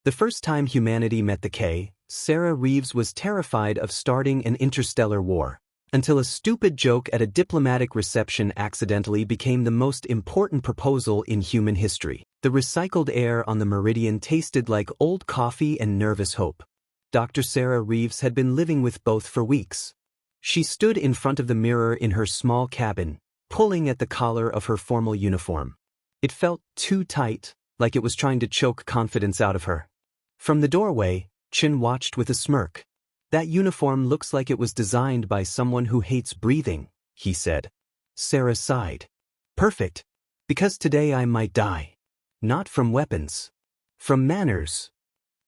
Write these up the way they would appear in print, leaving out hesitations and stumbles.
The first time humanity met the K, Sarah Reeves was terrified of starting an interstellar war, until a stupid joke at a diplomatic reception accidentally became the most important proposal in human history. The recycled air on the Meridian tasted like old coffee and nervous hope. Dr. Sarah Reeves had been living with both for weeks. She stood in front of the mirror in her small cabin, pulling at the collar of her formal uniform. It felt too tight, like it was trying to choke confidence out of her. From the doorway, Chin watched with a smirk. "That uniform looks like it was designed by someone who hates breathing," he said. Sarah sighed. "Perfect. Because today I might die. Not from weapons. From manners."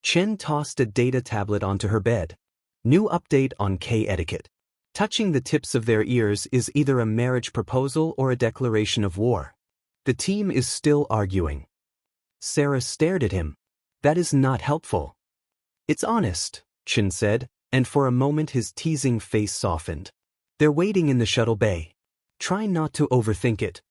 Chin tossed a data tablet onto her bed. New update on K etiquette. Touching the tips of their ears is either a marriage proposal or a declaration of war. The team is still arguing. Sarah stared at him. "That is not helpful." "It's honest," Chin said, and for a moment his teasing face softened. "They're waiting in the shuttle bay. Try not to overthink it."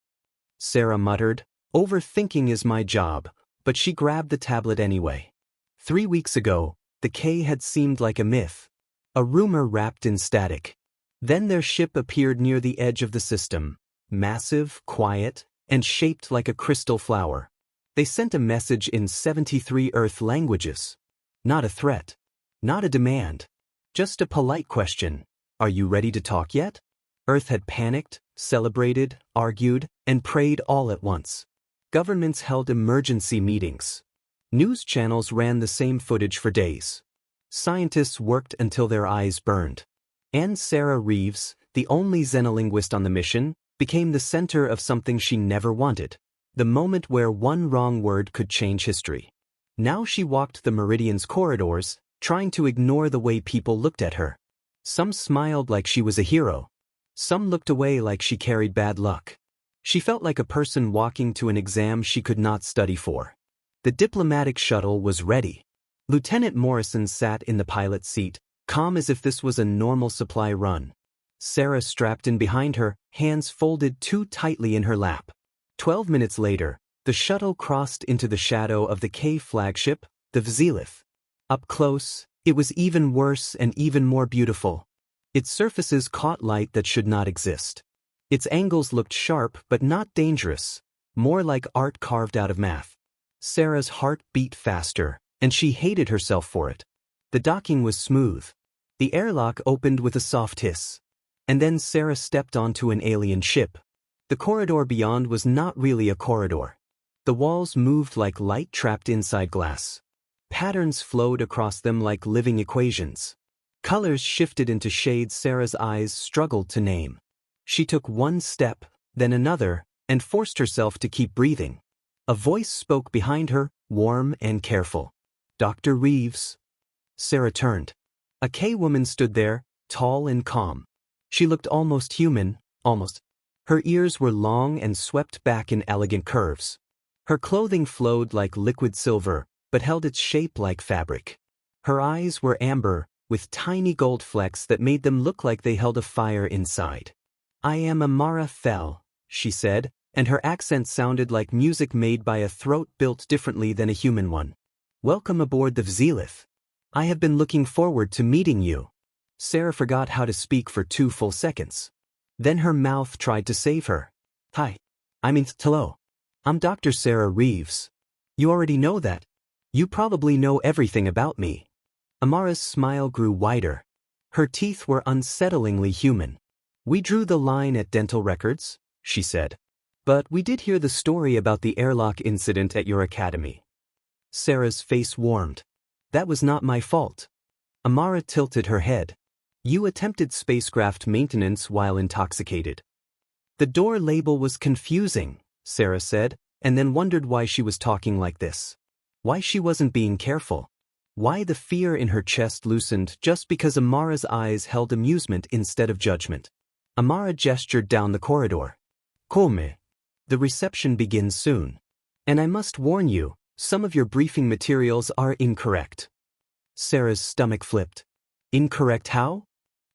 Sarah muttered, "Overthinking is my job," but she grabbed the tablet anyway. 3 weeks ago, the K had seemed like a myth, a rumor wrapped in static. Then their ship appeared near the edge of the system, massive, quiet, and shaped like a crystal flower. They sent a message in 73 Earth languages. Not a threat. Not a demand. Just a polite question. "Are you ready to talk yet?" Earth had panicked, celebrated, argued, and prayed all at once. Governments held emergency meetings. News channels ran the same footage for days. Scientists worked until their eyes burned. And Sarah Reeves, the only xenolinguist on the mission, became the center of something she never wanted. The moment where one wrong word could change history. Now she walked the Meridian's corridors, trying to ignore the way people looked at her. Some smiled like she was a hero. Some looked away like she carried bad luck. She felt like a person walking to an exam she could not study for. The diplomatic shuttle was ready. Lieutenant Morrison sat in the pilot's seat, calm as if this was a normal supply run. Sarah strapped in behind her, hands folded too tightly in her lap. 12 minutes later, the shuttle crossed into the shadow of the K flagship, the Vzilith. Up close, it was even worse and even more beautiful. Its surfaces caught light that should not exist. Its angles looked sharp but not dangerous, more like art carved out of math. Sarah's heart beat faster, and she hated herself for it. The docking was smooth. The airlock opened with a soft hiss. And then Sarah stepped onto an alien ship. The corridor beyond was not really a corridor. The walls moved like light trapped inside glass. Patterns flowed across them like living equations. Colors shifted into shades Sarah's eyes struggled to name. She took one step, then another, and forced herself to keep breathing. A voice spoke behind her, warm and careful. "Dr. Reeves." Sarah turned. A K-woman stood there, tall and calm. She looked almost human, almost. Her ears were long and swept back in elegant curves. Her clothing flowed like liquid silver, but held its shape like fabric. Her eyes were amber, with tiny gold flecks that made them look like they held a fire inside. "I am Amara Fell," she said, and her accent sounded like music made by a throat built differently than a human one. "Welcome aboard the Vzilith. I have been looking forward to meeting you." Sarah forgot how to speak for 2 full seconds. Then her mouth tried to save her. "Hi. Hello. I'm Dr. Sarah Reeves. You already know that. You probably know everything about me." Amara's smile grew wider. Her teeth were unsettlingly human. "We drew the line at dental records," she said. "But we did hear the story about the airlock incident at your academy." Sarah's face warmed. "That was not my fault." Amara tilted her head. "You attempted spacecraft maintenance while intoxicated." The door label was confusing, Sarah said, and then wondered why she was talking like this. Why she wasn't being careful. Why the fear in her chest loosened just because Amara's eyes held amusement instead of judgment. Amara gestured down the corridor. "Come. The reception begins soon. And I must warn you, some of your briefing materials are incorrect." Sarah's stomach flipped. "Incorrect how?"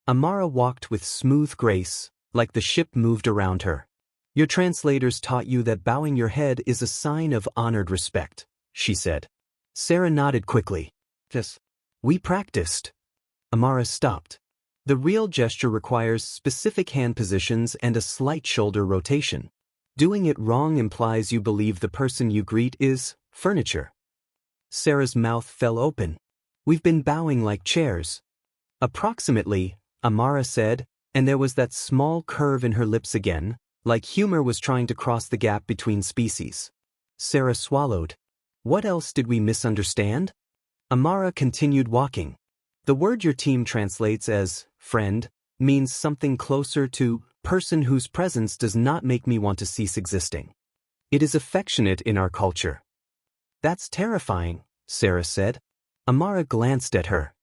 Amara walked with smooth grace, like the ship moved around her. "Your translators taught you that bowing your head is a sign of honored respect," she said. Sarah nodded quickly. Yes. We practiced. Amara stopped. The real gesture requires specific hand positions and a slight shoulder rotation. Doing it wrong implies you believe the person you greet is furniture. Sarah's mouth fell open. We've been bowing like chairs. Approximately, Amara said, and there was that small curve in her lips again, like humor was trying to cross the gap between species. Sarah swallowed. What else did we misunderstand? Amara continued walking. The word your team translates as friend means something closer to person whose presence does not make me want to cease existing. It is affectionate in our culture. That's terrifying, Sarah said. Amara glanced at her.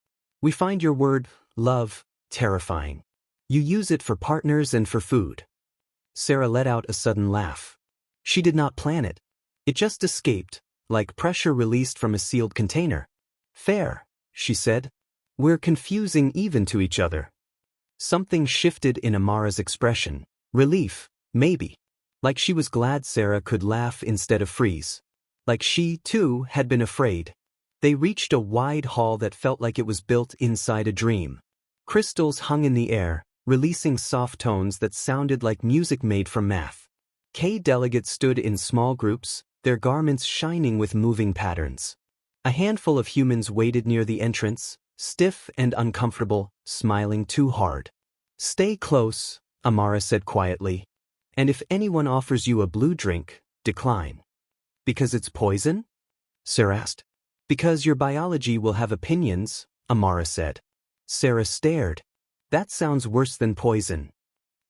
We find your word, love, terrifying. You use it for partners and for food. Sarah let out a sudden laugh. She did not plan it. It just escaped, like pressure released from a sealed container. Fair, she said. We're confusing even to each other. Something shifted in Amara's expression. Relief, maybe. Like she was glad Sarah could laugh instead of freeze. Like she, too, had been afraid. They reached a wide hall that felt like it was built inside a dream. Crystals hung in the air, releasing soft tones that sounded like music made from math. Delegates stood in small groups, their garments shining with moving patterns. A handful of humans waited near the entrance, stiff and uncomfortable, smiling too hard. Stay close, Amara said quietly. And if anyone offers you a blue drink, decline. Because it's poison? Sarah asked. Because your biology will have opinions, Amara said. Sarah stared. That sounds worse than poison.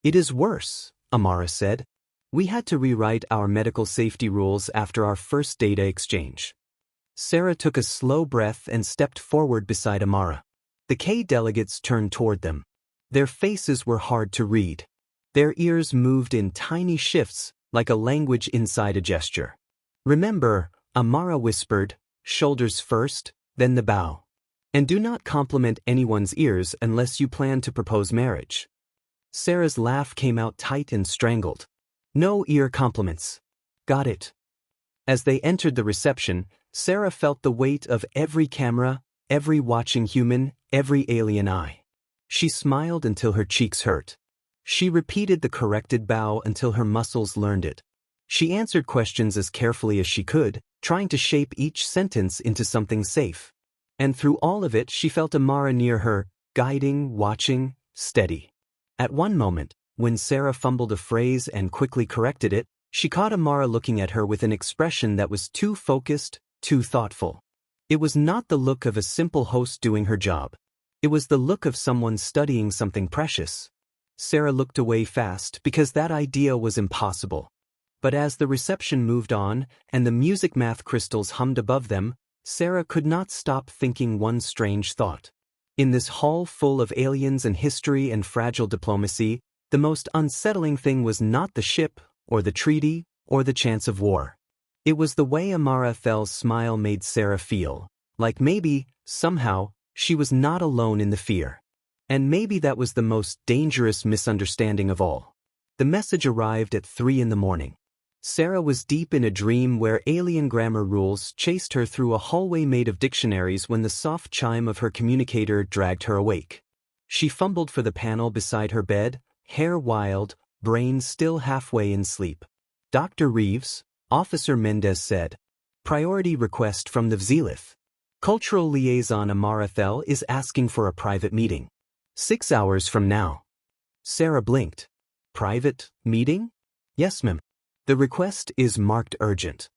It is worse, Amara said. We had to rewrite our medical safety rules after our first data exchange. Sarah took a slow breath and stepped forward beside Amara. The K delegates turned toward them. Their faces were hard to read. Their ears moved in tiny shifts, like a language inside a gesture. Remember, Amara whispered, shoulders first, then the bow. And do not compliment anyone's ears unless you plan to propose marriage. Sarah's laugh came out tight and strangled. No ear compliments. Got it. As they entered the reception, Sarah felt the weight of every camera, every watching human, every alien eye. She smiled until her cheeks hurt. She repeated the corrected bow until her muscles learned it. She answered questions as carefully as she could, trying to shape each sentence into something safe. And through all of it she felt Amara near her, guiding, watching, steady. At one moment, when Sarah fumbled a phrase and quickly corrected it, she caught Amara looking at her with an expression that was too focused, too thoughtful. It was not the look of a simple host doing her job. It was the look of someone studying something precious. Sarah looked away fast because that idea was impossible. But as the reception moved on and the music math crystals hummed above them, Sarah could not stop thinking one strange thought. In this hall full of aliens and history and fragile diplomacy, the most unsettling thing was not the ship, or the treaty, or the chance of war. It was the way Amara Fell's smile made Sarah feel, like maybe, somehow, she was not alone in the fear. And maybe that was the most dangerous misunderstanding of all. The message arrived at 3 a.m. Sarah was deep in a dream where alien grammar rules chased her through a hallway made of dictionaries when the soft chime of her communicator dragged her awake. She fumbled for the panel beside her bed, hair wild, brain still halfway in sleep. Dr. Reeves, Officer Mendez said. Priority request from the Vzilith. Cultural liaison Amara Thel is asking for a private meeting. 6 hours from now. Sarah blinked. Private meeting? Yes, ma'am. The request is marked urgent.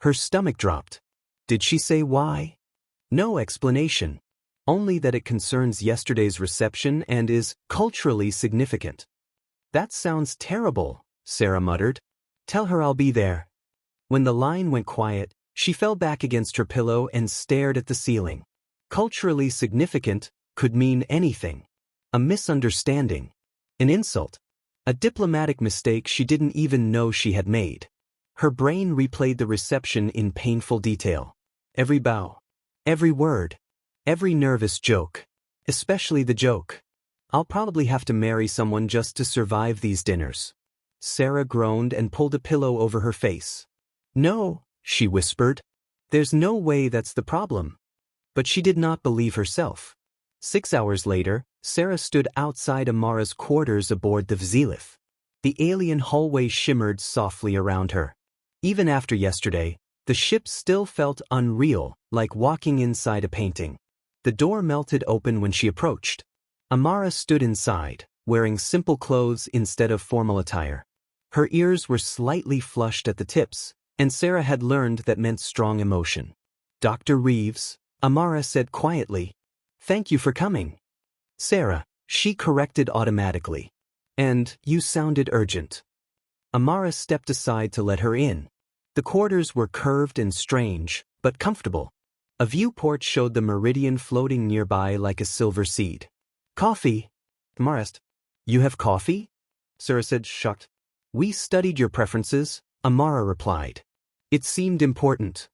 Her stomach dropped. Did she say why? No explanation. Only that it concerns yesterday's reception and is culturally significant. That sounds terrible, Sarah muttered. Tell her I'll be there. When the line went quiet, she fell back against her pillow and stared at the ceiling. Culturally significant could mean anything. A misunderstanding. An insult. A diplomatic mistake she didn't even know she had made. Her brain replayed the reception in painful detail. Every bow. Every word. Every nervous joke. Especially the joke. I'll probably have to marry someone just to survive these dinners. Sarah groaned and pulled a pillow over her face. No, she whispered. There's no way that's the problem. But she did not believe herself. 6 hours later, Sarah stood outside Amara's quarters aboard the Vzilith. The alien hallway shimmered softly around her. Even after yesterday, the ship still felt unreal, like walking inside a painting. The door melted open when she approached. Amara stood inside, wearing simple clothes instead of formal attire. Her ears were slightly flushed at the tips, and Sarah had learned that meant strong emotion. "Dr. Reeves," Amara said quietly. "Thank you for coming." "Sarah," she corrected automatically. "And you sounded urgent." Amara stepped aside to let her in. The quarters were curved and strange, but comfortable. A viewport showed the meridian floating nearby like a silver seed. "Coffee?" Amara asked. "You have coffee?" Sarah said, shocked. "We studied your preferences," Amara replied. It seemed important.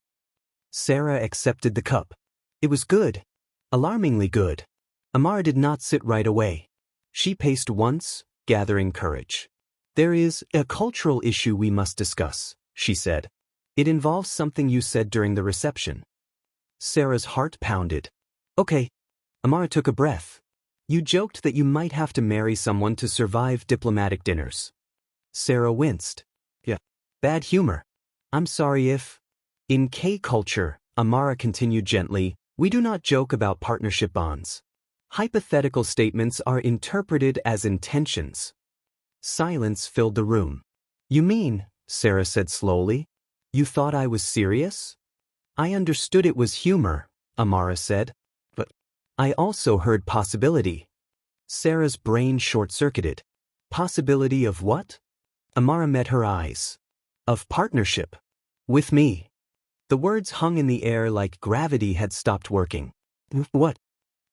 Sarah accepted the cup. It was good. Alarmingly good. Amara did not sit right away. She paced once, gathering courage. "There is a cultural issue we must discuss," she said. "It involves something you said during the reception." Sarah's heart pounded. "Okay." Amara took a breath. "You joked that you might have to marry someone to survive diplomatic dinners." Sarah winced. "Yeah. Bad humor. I'm sorry if..." "In K culture," Amara continued gently, "we do not joke about partnership bonds. Hypothetical statements are interpreted as intentions." Silence filled the room. "You mean," Sarah said slowly, "you thought I was serious?" "I understood it was humor," Amara said. "But I also heard possibility." Sarah's brain short-circuited. "Possibility of what?" Amara met her eyes. "Of partnership. With me." The words hung in the air like gravity had stopped working. "What?"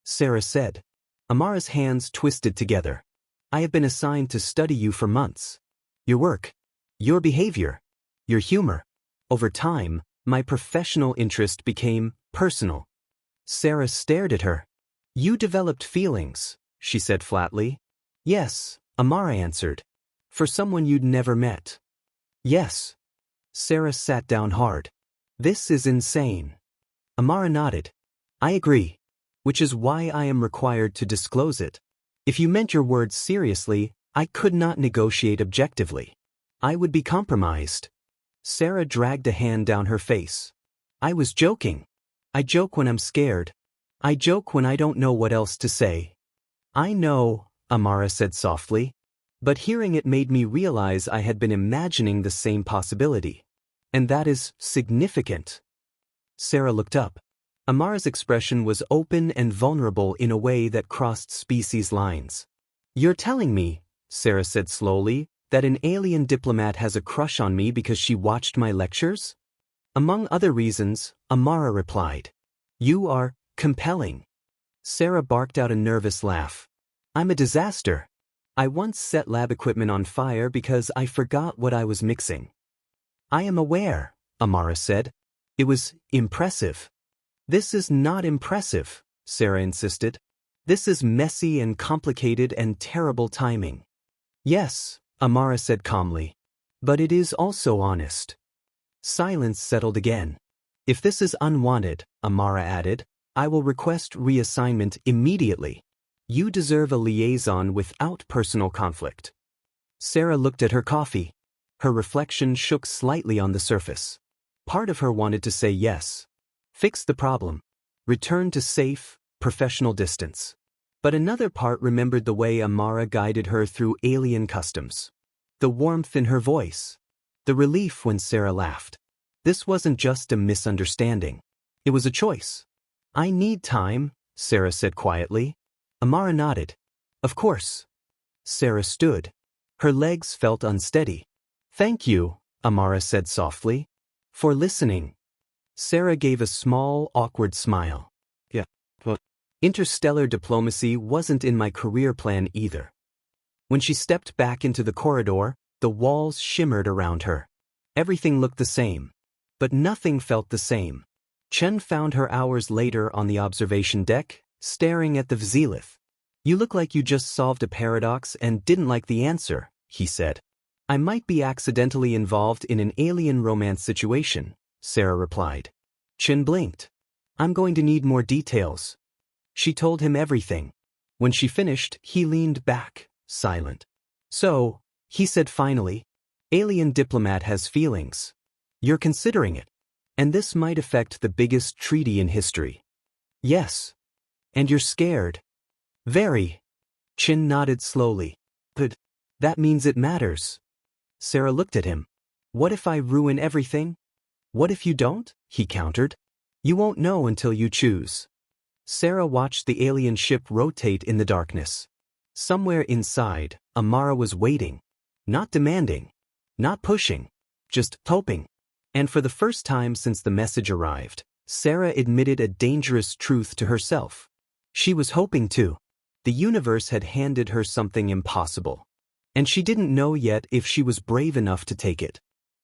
Sarah said. Amara's hands twisted together. "I have been assigned to study you for months. Your work. Your behavior. Your humor. Over time, my professional interest became personal." Sarah stared at her. "You developed feelings," she said flatly. "Yes," Amara answered. "For someone you'd never met." "Yes." Sarah sat down hard. "This is insane." Amara nodded. "I agree. Which is why I am required to disclose it. If you meant your words seriously, I could not negotiate objectively. I would be compromised." Sarah dragged a hand down her face. "I was joking. I joke when I'm scared. I joke when I don't know what else to say." "I know," Amara said softly. "But hearing it made me realize I had been imagining the same possibility. And that is significant." Sarah looked up. Amara's expression was open and vulnerable in a way that crossed species lines. "You're telling me," Sarah said slowly, "that an alien diplomat has a crush on me because she watched my lectures?" "Among other reasons," Amara replied. "You are compelling." Sarah barked out a nervous laugh. "I'm a disaster. I once set lab equipment on fire because I forgot what I was mixing." "I am aware," Amara said. "It was impressive." "This is not impressive," Sarah insisted. "This is messy and complicated and terrible timing." "Yes," Amara said calmly. "But it is also honest." Silence settled again. "If this is unwanted," Amara added, "I will request reassignment immediately. You deserve a liaison without personal conflict." Sarah looked at her coffee. Her reflection shook slightly on the surface. Part of her wanted to say yes. Fix the problem. Return to safe, professional distance. But another part remembered the way Amara guided her through alien customs. The warmth in her voice. The relief when Sarah laughed. This wasn't just a misunderstanding. It was a choice. "I need time," Sarah said quietly. Amara nodded. "Of course." Sarah stood. Her legs felt unsteady. "Thank you," Amara said softly, "for listening." Sarah gave a small, awkward smile. "Yeah, but interstellar diplomacy wasn't in my career plan either." When she stepped back into the corridor, the walls shimmered around her. Everything looked the same. But nothing felt the same. Chen found her hours later on the observation deck, staring at the Vzilith. "You look like you just solved a paradox and didn't like the answer," he said. "I might be accidentally involved in an alien romance situation," Sarah replied. Chin blinked. I'm going to need more details. She told him everything. When she finished, he leaned back, silent. So, he said finally, alien diplomat has feelings. You're considering it. And this might affect the biggest treaty in history. Yes. And you're scared. Very. Chin nodded slowly. But that means it matters. Sarah looked at him. What if I ruin everything? What if you don't? He countered. You won't know until you choose. Sarah watched the alien ship rotate in the darkness. Somewhere inside, Amara was waiting. Not demanding. Not pushing. Just hoping. And for the first time since the message arrived, Sarah admitted a dangerous truth to herself. She was hoping too. The universe had handed her something impossible. And she didn't know yet if she was brave enough to take it.